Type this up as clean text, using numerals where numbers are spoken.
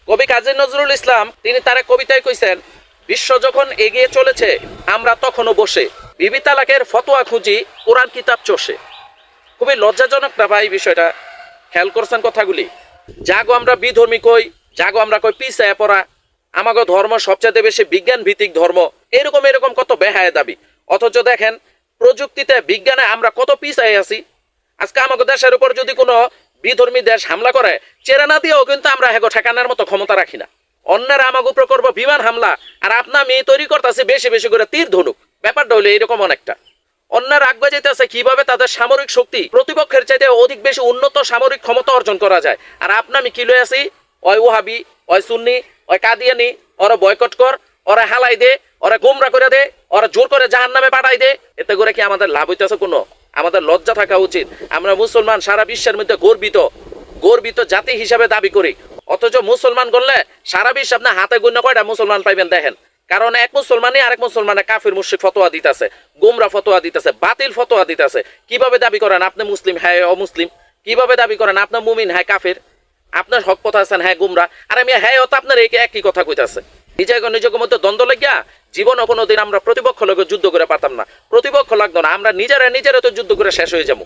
কবি কাজী নজরুল ইসলাম তিনি তার কবিতায় কইছেন, বিশ্ব যখন এগিয়ে চলেছে আমরা তখনও বসে বিবি তালাকের ফতোয়া খুঁজি কোরআন কিতাব চষে। খুবই লজ্জাজনক না ভাই বিষয়টা? খেয়াল করছেন কথাগুলি? জাগো আমরা বিধর্মী কই, জাগো আমরা কই পিছায় পড়া, আমাগো ধর্ম সবচেয়ে বেশি বিজ্ঞান ভিত্তিক ধর্ম, এরকম এরকম কত বেহায় দাবি। অথচ দেখেন প্রযুক্তিতে বিজ্ঞানে আমরা কত পিছায় আছি। আজকে আমাদের দেশের উপর যদি কোনো বিধর্মী দেশ হামলা করে, চেরা না দিয়েও কিন্তু আমরা হেগো ঠেকানোর মতো ক্ষমতা রাখি না। অন্যরা আমাকে উপর করবো বিমান হামলা, আর আপনার মেয়ে তৈরি করতেছে বেশি বেশি করে তীর ধনুক। ব্যাপারটা হলো এইরকম অনেকটা। অন্যরা আগে যেতেছে কিভাবে তাদের সামরিক শক্তি প্রতিপক্ষের চাইতে অধিক বেশি উন্নত সামরিক ক্ষমতা অর্জন করা যায়, আর আপনি আমি কি লয়ে আছি, ওই ওহাবি, ওই সুন্নি, ওই কাদিয়ানি, ওরা বয়কট কর, ওরা হালাই দে, ওরা গোমরা করে দে, ওরা জোর করে জাহান নামে পাঠাই দে। এতে করে কি আমাদের লাভ হইতেছে কোনো? আমাদের লজ্জা থাকা উচিত। আমরা মুসলমান সারা বিশ্বের মধ্যে গর্বিত জাতি হিসাবে দাবি করি, অথচ মুসলমান করলে সারা বিশ্ব আপনার হাতে গুণ্য কয়টা মুসলমান পাইবেন দেখেন। কারণ এক মুসলমানই আরেক মুসলমানের কাফির মুশরিক ফতোয়া দিতেছে, গোমরা ফতোয়া দিতেছে, বাতিল ফতোয়া দিতেছে। কিভাবে দাবি করেন আপনি মুসলিম, হ্যাঁ অমুসলিম? কিভাবে দাবি করেন আপনার মুমিন, হ্যাঁ কাফের? আপনার হক কথা আছেন, হ্যাঁ গুমরা। আর আমি হ্যাঁ তো আপনার একই কথা কইতাছে। নিজেকে মধ্যে দ্বন্দ্ব লাগিয়া জীবনে কোনোদিন আমরা প্রতিপক্ষ লোকের যুদ্ধ করে পারতাম না। প্রতিপক্ষ লাগতো না, আমরা নিজেরা তো যুদ্ধ করে শেষ হয়ে যাবো।